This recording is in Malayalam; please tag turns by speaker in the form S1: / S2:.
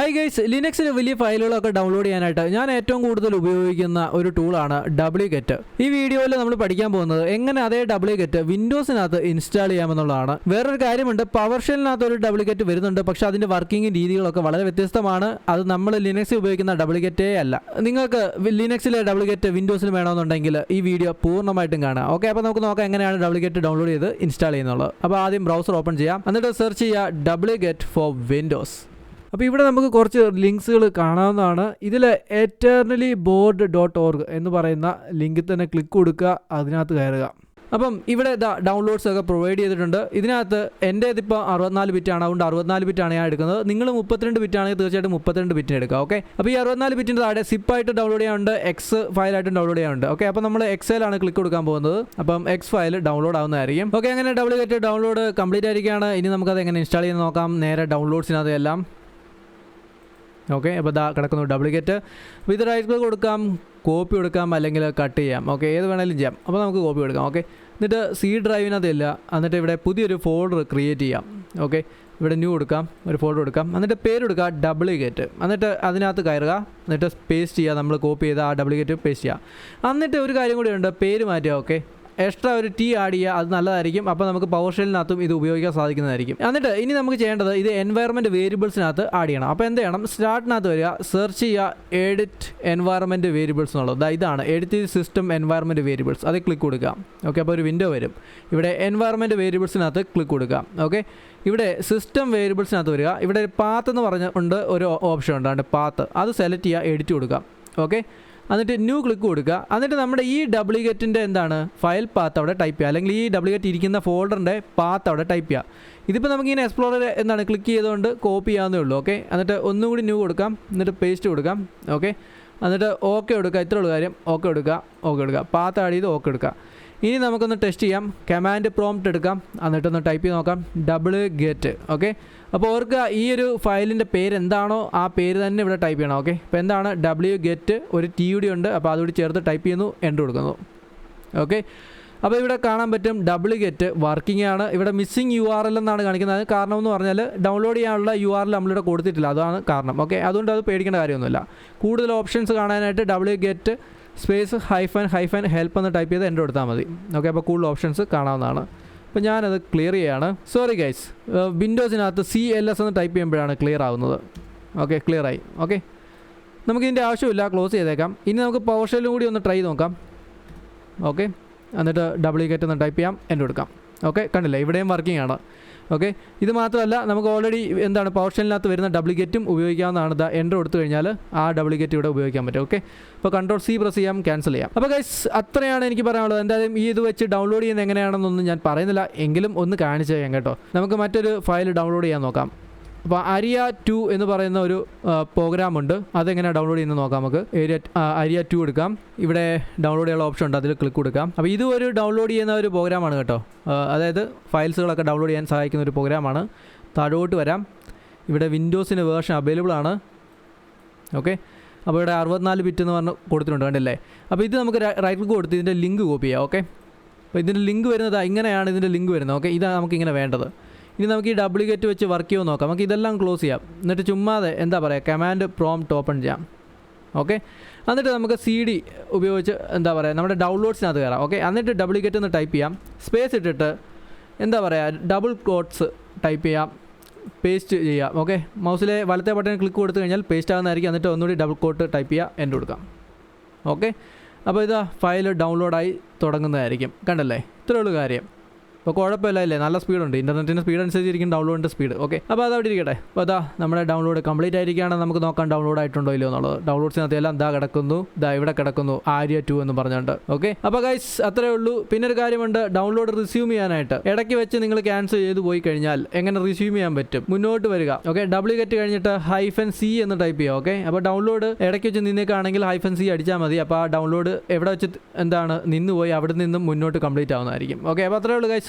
S1: ഹായ് ഗൈസ്, ലിനക്സിൽ വലിയ ഫയലുകളൊക്കെ ഡൗൺലോഡ് ചെയ്യാനായിട്ട് ഞാൻ ഏറ്റവും കൂടുതൽ ഉപയോഗിക്കുന്ന ഒരു ടൂളാണ് ഡബ്ല്യുഗെറ്റ്. ഈ വീഡിയോയിൽ നമ്മൾ പഠിക്കാൻ പോകുന്നത് എങ്ങനെ അതേ ഡബ്ല്യുഗെറ്റ് വിൻഡോസിനകത്ത് ഇൻസ്റ്റാൾ ചെയ്യാമെന്നുള്ളതാണ്. വേറൊരു കാര്യമുണ്ട്, പവർ ഷെല്ലിനകത്ത് ഒരു ഡബ്ല്യുഗെറ്റ് വരുന്നുണ്ട്, പക്ഷെ അതിൻ്റെ വർക്കിംഗ് രീതികളൊക്കെ വളരെ വ്യത്യസ്തമാണ്. അത് നമ്മൾ ലിനക്സിൽ ഉപയോഗിക്കുന്ന ഡബ്ല്യുഗെറ്റേ അല്ല. നിങ്ങൾക്ക് ലിനക്സിലെ ഡബ്ല്യുഗെറ്റ് വിൻഡോസിൽ വേണമെന്നുണ്ടെങ്കിൽ ഈ വീഡിയോ പൂർണ്ണമായിട്ടും കാണാം. ഓക്കെ, അപ്പോൾ നമുക്ക് നോക്കാം എങ്ങനെയാണ് ഡബ്ല്യുഗെറ്റ് ഡൗൺലോഡ് ചെയ്ത് ഇൻസ്റ്റാൾ ചെയ്യുന്നുള്ളത്. അപ്പോൾ ആദ്യം ബ്രൗസർ ഓപ്പൺ ചെയ്യാം, എന്നിട്ട് സെർച്ച് ചെയ്യുക ഡബ്ല്യുഗെറ്റ് ഫോർ വിൻഡോസ്. അപ്പോൾ ഇവിടെ നമുക്ക് കുറച്ച് ലിങ്ക്സുകൾ കാണാവുന്നതാണ്. ഇതിൽ eternallyboard.org എന്ന് പറയുന്ന ലിങ്കിൽ തന്നെ ക്ലിക്ക് കൊടുക്കുക, അതിനകത്ത് കയറുക. അപ്പം ഇവിടെ ഡൗൺലോഡ്സ് ഒക്കെ പ്രൊവൈഡ് ചെയ്തിട്ടുണ്ട്. ഇതിനകത്ത് എൻ്റേതിപ്പോൾ 64 ബിറ്റാണ്, അതുകൊണ്ട് 64 ബിറ്റാണ് ഞാൻ എടുക്കുന്നത്. നിങ്ങൾ 32 ബിറ്റാണെങ്കിൽ തീർച്ചയായിട്ടും 32 ബിറ്റിന് എടുക്കുക. ഓക്കെ, അപ്പോൾ ഈ 64 ബിറ്റിൻ്റെ താഴെ സിപ്പായിട്ട് ഡൗൺലോഡ് ചെയ്യാനുണ്ട്, എക്സ് ഫയലായിട്ടും ഡൗൺലോഡ് ചെയ്യാനുണ്ട്. ഓക്കെ, അപ്പോൾ നമ്മൾ എക്സലാണ് ക്ലിക്ക് കൊടുക്കാൻ പോകുന്നത്. അപ്പം എക്സ് ഫയൽ ഡൗൺലോഡ് ആവുന്നതായിരിക്കും. ഓക്കെ, അങ്ങനെ ഡബ്ല്യുഗെറ്റ് ഡൗൺലോഡ് കംപ്ലീറ്റ് ആയിരിക്കുകയാണ്. ഇനി നമുക്കത് എങ്ങനെ ഇൻസ്റ്റാൾ ചെയ്യുന്നത് നോക്കാം. നേരെ ഡൗൺലോഡ്സിനകത്ത് എല്ലാം ഓക്കെ, അപ്പോൾ ഇതാ കിടക്കുന്നു ഡബ്ല്യുഗെറ്റ്. അപ്പോൾ ഇത് റൈറ്റ് ക്ലിക്ക് കൊടുക്കാം, കോപ്പി കൊടുക്കാം, അല്ലെങ്കിൽ കട്ട് ചെയ്യാം. ഓക്കെ, ഏത് വേണമെങ്കിലും ചെയ്യാം. അപ്പോൾ നമുക്ക് കോപ്പി കൊടുക്കാം. ഓക്കെ, എന്നിട്ട് സി ഡ്രൈവിനകത്തില്ല, എന്നിട്ട് ഇവിടെ പുതിയൊരു ഫോൾഡർ ക്രിയേറ്റ് ചെയ്യാം. ഓക്കെ, ഇവിടെ ന്യൂ കൊടുക്കാം, ഒരു ഫോൾഡർ കൊടുക്കാം, എന്നിട്ട് പേര് കൊടുക്കുക ഡബ്ല്യുഗെറ്റ്, എന്നിട്ട് അതിനകത്ത് കയറുക, എന്നിട്ട് പേസ്റ്റ് ചെയ്യുക. നമ്മൾ കോപ്പി ചെയ്ത ആ ഡബ്ല്യുഗെറ്റ് പേസ്റ്റ് ചെയ്യുക. എന്നിട്ട് ഒരു കാര്യം കൂടി ഉണ്ട്, പേര് മാറ്റുക. ഓക്കെ, എക്സ്ട്രാ ഒരു ടി ആഡ് ചെയ്യുക, അത് നല്ലതായിരിക്കും. അപ്പോൾ നമുക്ക് പവർ ഷെല്ലിനകത്തും ഇത് ഉപയോഗിക്കാൻ സാധിക്കുന്നതായിരിക്കും. എന്നിട്ട് ഇനി നമുക്ക് ചെയ്യേണ്ടത് ഇത് എൻവയറമെൻറ്റ് വേരിയബിൾസിനകത്ത് ആഡ് ചെയ്യണം. അപ്പോൾ എന്ത് ചെയ്യണം, സ്റ്റാർട്ടിനകത്ത് വരിക, സെർച്ച് ചെയ്യുക എഡിറ്റ് എൻവയറമെൻറ്റ് വേരിയബിൾസ് എന്നുള്ളത്. ഇതാണ് എഡിറ്റ് സിസ്റ്റം എൻവയറമെൻറ്റ് വേരിയബിൾസ്, അത് ക്ലിക്ക് കൊടുക്കുക. ഓക്കെ, അപ്പോൾ ഒരു വിൻഡോ വരും. ഇവിടെ എൻവയറമെൻറ്റ് വേരിയബിൾസിനകത്ത് ക്ലിക്ക് കൊടുക്കുക. ഓക്കെ, ഇവിടെ സിസ്റ്റം വേരിയബിൾസിനകത്ത് വരിക. ഇവിടെ പാത്ത് എന്ന് പറഞ്ഞുകൊണ്ട് ഒരു ഓപ്ഷൻ ഉണ്ട്, പാത്ത്, അത് സെലക്ട് ചെയ്യുക, എഡിറ്റ് കൊടുക്കുക. ഓക്കെ, എന്നിട്ട് ന്യൂ ക്ലിക്ക് കൊടുക്കുക. എന്നിട്ട് നമ്മുടെ ഈ ഡബ്ല്യുഗെറ്റിൻ്റെ എന്താണ് ഫയൽ പാത്ത് അവിടെ ടൈപ്പ് ചെയ്യുക, അല്ലെങ്കിൽ ഈ ഡബ്ല്യുഗെറ്റ് ഇരിക്കുന്ന ഫോൾഡറിൻ്റെ പാത്ത് അവിടെ ടൈപ്പ് ചെയ്യുക. ഇതിപ്പോൾ നമുക്കിങ്ങനെ എക്സ്പ്ലോറർ എന്താണ് ക്ലിക്ക് ചെയ്തുകൊണ്ട് കോപ്പി ചെയ്യാവുന്നേ ഉള്ളൂ. ഓക്കെ, എന്നിട്ട് ഒന്നും കൂടി ന്യൂ കൊടുക്കാം, എന്നിട്ട് പേസ്റ്റ് കൊടുക്കാം. ഓക്കെ, എന്നിട്ട് ഓക്കെ കൊടുക്കുക, ഇത്രേ ഉള്ളൂ കാര്യം. ഓക്കെ കൊടുക്കുക, പാത്ത് ആഡ് ചെയ്ത് ഓക്കെ കൊടുക്കുക. ഇനി നമുക്കൊന്ന് ടെസ്റ്റ് ചെയ്യാം. കമാൻഡ് പ്രോംപ്റ്റ് എടുക്കാം, എന്നിട്ടൊന്ന് ടൈപ്പ് ചെയ്ത് നോക്കാം, ഡബ്ല്യുഗെറ്റ്. ഓക്കെ, അപ്പോൾ ഓർക്കുക ഈ ഒരു ഫയലിൻ്റെ പേര് എന്താണോ ആ പേര് തന്നെ ഇവിടെ ടൈപ്പ് ചെയ്യണം. ഓക്കെ, ഇപ്പോൾ എന്താണ് ഡബ്ല്യുഗെറ്റ്, ഒരു ടി യു ഡി ഉണ്ട്, അപ്പോൾ അതുകൂടി ചേർത്ത് ടൈപ്പ് ചെയ്യുന്നു, എൻ്റർ കൊടുക്കുന്നു. ഓക്കെ, അപ്പോൾ ഇവിടെ കാണാൻ പറ്റും ഡബ്ല്യുഗെറ്റ് വർക്കിംഗ് ആണ്. ഇവിടെ മിസ്സിംഗ് URL എന്നാണ് കാണിക്കുന്നത്. കാരണം എന്ന് പറഞ്ഞാൽ ഡൗൺലോഡ് ചെയ്യാനുള്ള URL നമ്മളിവിടെ കൊടുത്തിട്ടില്ല, അതാണ് കാരണം. ഓക്കെ, അതുകൊണ്ട് അത് പേടിക്കേണ്ട കാര്യമൊന്നുമില്ല. കൂടുതൽ ഓപ്ഷൻസ് കാണാനായിട്ട് ഡബ്ല്യുഗെറ്റ് സ്പേസ് ഹൈഫൻ ഹെൽപ്പ് എന്ന് ടൈപ്പ് ചെയ്ത് എൻ്റർ കൊടുത്താൽ മതി. ഓക്കെ, അപ്പോൾ കൂടുതൽ ഓപ്ഷൻസ് കാണാവുന്നതാണ്. അപ്പോൾ ഞാനത് ക്ലിയർ ചെയ്യാണ്. സോറി ഗൈസ്, വിൻഡോസിനകത്ത് CLS എന്ന് ടൈപ്പ് ചെയ്യുമ്പോഴാണ് ക്ലിയർ ആവുന്നത്. ഓക്കെ, ക്ലിയർ ആയി. ഓക്കെ, നമുക്കിതിൻ്റെ ആവശ്യമില്ല, ക്ലോസ് ചെയ്തേക്കാം. ഇനി നമുക്ക് പവർ ഷെല്ലും കൂടി ഒന്ന് ട്രൈ നോക്കാം. ഓക്കെ, എന്നിട്ട് ഡബ്ല്യുഗെറ്റ് എന്ന് ടൈപ്പ് ചെയ്യാം, എൻ്റർ കൊടുക്കാം. ഓക്കെ, കണ്ടില്ലേ, ഇവിടെയും വർക്കിംഗ് ആണ്. ഓക്കെ, ഇത് മാത്രമല്ല നമുക്ക് ഓൾറെഡി എന്താണ് പവർ ഷെല്ലിനകത്ത് വരുന്ന ഡബ്ല്യുഗെറ്റും ഉപയോഗിക്കാവുന്നതാണ്. എൻ്റർ കൊടുത്തു കഴിഞ്ഞാൽ ആ ഡബ്ല്യുഗെറ്റ് ഇവിടെ ഉപയോഗിക്കാൻ പറ്റും. ഓക്കെ, അപ്പോൾ Ctrl+C പ്രസ് ചെയ്യാം, ക്യാൻസൽ ചെയ്യാം. അപ്പോൾ ഗൈസ്, അത്രയാണ് എനിക്ക് പറയാനുള്ളത്. എന്തായാലും ഈ ഇത് വെച്ച് ഡൗൺലോഡ് ചെയ്യുന്നത് എങ്ങനെയാണെന്നൊന്നും ഞാൻ പറയുന്നില്ല, എങ്കിലും ഒന്ന് കാണിച്ചു തരാം കേട്ടോ. നമുക്ക് മറ്റൊരു ഫയൽ ഡൗൺലോഡ് ചെയ്യാൻ നോക്കാം. അപ്പോൾ അരിയ 2 എന്ന് പറയുന്ന ഒരു പ്രോഗ്രാമുണ്ട്, അതെങ്ങനെയാണ് ഡൗൺലോഡ് ചെയ്യുന്നത് നോക്കാം. നമുക്ക് അരിയ 2 എടുക്കാം. ഇവിടെ ഡൗൺലോഡ് ചെയ്യാനുള്ള ഓപ്ഷൻ ഉണ്ട്, അതിൽ ക്ലിക്ക് കൊടുക്കാം. അപ്പോൾ ഇത് ഒരു ഡൗൺലോഡ് ചെയ്യുന്ന ഒരു പ്രോഗ്രാമാണ് കേട്ടോ. അതായത് ഫയൽസുകളൊക്കെ ഡൗൺലോഡ് ചെയ്യാൻ സഹായിക്കുന്ന ഒരു പ്രോഗ്രാമാണ്. താഴോട്ട് വരാം. ഇവിടെ വിൻഡോസിൻ്റെ വേർഷൻ അവൈലബിൾ ആണ്. ഓക്കെ, അപ്പോൾ ഇവിടെ 64 ബിറ്റ് എന്ന് പറഞ്ഞ് കൊടുത്തിട്ടുണ്ട്, കണ്ടല്ലേ. അപ്പോൾ ഇത് നമുക്ക് റൈറ്റ് ക്ലിക്ക് കൊടുത്ത് ഇതിൻ്റെ ലിങ്ക് കോപ്പി ചെയ്യാം. ഓക്കെ, അപ്പോൾ ഇതിൻ്റെ ലിങ്ക് വരുന്നത് ഇങ്ങനെയാണ്, ഇതിൻ്റെ ലിങ്ക് വരുന്നത്. ഓക്കെ, ഇതാണ് നമുക്കിങ്ങനെ വേണ്ടത്. ഇനി നമുക്ക് ഈ ഡബ്ല്യുഗെറ്റ് വെച്ച് വർക്ക് ചെയ്യുമോ നോക്കാം. നമുക്ക് ഇതെല്ലാം ക്ലോസ് ചെയ്യാം, എന്നിട്ട് ചുമ്മാതെ എന്താ പറയുക കമാൻഡ് പ്രോംപ്റ്റ് ഓപ്പൺ ചെയ്യാം. ഓക്കെ, എന്നിട്ട് നമുക്ക് CD ഉപയോഗിച്ച് എന്താ പറയുക നമ്മുടെ ഡൗൺലോഡ്സിനകത്ത് കയറാം. ഓക്കെ, എന്നിട്ട് ഡബ്ല്യുഗെറ്റ് എന്ന് ടൈപ്പ് ചെയ്യാം, സ്പേസ് ഇട്ടിട്ട് എന്താ പറയുക ഡബിൾ കോട്ട്സ് ടൈപ്പ് ചെയ്യാം, പേസ്റ്റ് ചെയ്യാം. ഓക്കെ, മൗസിലെ വലത്തെ ബട്ടൺ ക്ലിക്ക് കൊടുത്തു കഴിഞ്ഞാൽ പേസ്റ്റ് ആകുന്നതായിരിക്കും. എന്നിട്ട് ഒന്നുകൂടി ഡബിൾ കോട്ട് ടൈപ്പ് ചെയ്യുക, എൻ്റർ കൊടുക്കാം. ഓക്കെ, അപ്പോൾ ഇതാ ഫയൽ ഡൗൺലോഡായി തുടങ്ങുന്നതായിരിക്കും. കണ്ടല്ലേ, ഇത്രയേ ഉള്ളൂ കാര്യം. അപ്പോൾ കുഴപ്പമില്ല അല്ലേ, നല്ല സ്പീഡുണ്ട്, ഇൻ്റർനെറ്റിൻ്റെ സ്പീഡ് അനുസരിച്ചിരിക്കും ഡൗൺലോഡിൻ്റെ സ്പീഡ്. ഓക്കെ, അപ്പോൾ അതവിടെ ഇരിക്കട്ടെ. അപ്പോൾ അതാ നമ്മുടെ ഡൗൺലോഡ് കംപ്ലീറ്റ് ആയിരിക്കുകയാണ്. നമുക്ക് നോക്കാം ഡൗൺലോഡ് ആയിട്ടുണ്ടോ ഇല്ലയോ എന്നുള്ളത്. ഡൗൺലോഡ്സിനകത്ത് എല്ലാം കിടക്കുന്നു, ഇവിടെ കിടക്കുന്നു ആര്യ 2 എന്ന് പറഞ്ഞുകൊണ്ട്. ഓക്കെ, അപ്പോൾ ഗൈസ് അത്രേ ഉള്ളൂ. പിന്നെ ഒരു കാര്യമുണ്ട്, ഡൗൺലോഡ് റിസ്യൂം ചെയ്യാനായിട്ട് ഇടയ്ക്ക് വെച്ച് നിങ്ങൾ ക്യാൻസൽ ചെയ്ത് പോയി കഴിഞ്ഞാൽ എങ്ങനെ റിസ്യൂം ചെയ്യാൻ പറ്റും, മുന്നോട്ട് വരിക. ഓക്കെ, ഡബ്ല്യുഗെറ്റ് കഴിഞ്ഞിട്ട് -C എന്ന് ടൈപ്പ് ചെയ്യുക. ഓക്കെ, അപ്പോൾ ഡൗൺലോഡ് ഇടയ്ക്ക് വെച്ച് നിന്നേക്കാണെങ്കിൽ -C അടിച്ചാൽ മതി. അപ്പോൾ ആ ഡൗൺലോഡ് എവിടെ വെച്ച് എന്താണ് നിന്ന് പോയി അവിടെ നിന്നും മുന്നോട്ട് കംപ്ലീറ്റ് ആവുന്നതായിരിക്കും. ഓക്കെ, അപ്പോൾ അത്രേ ഉള്ളൂ ഗൈസ്.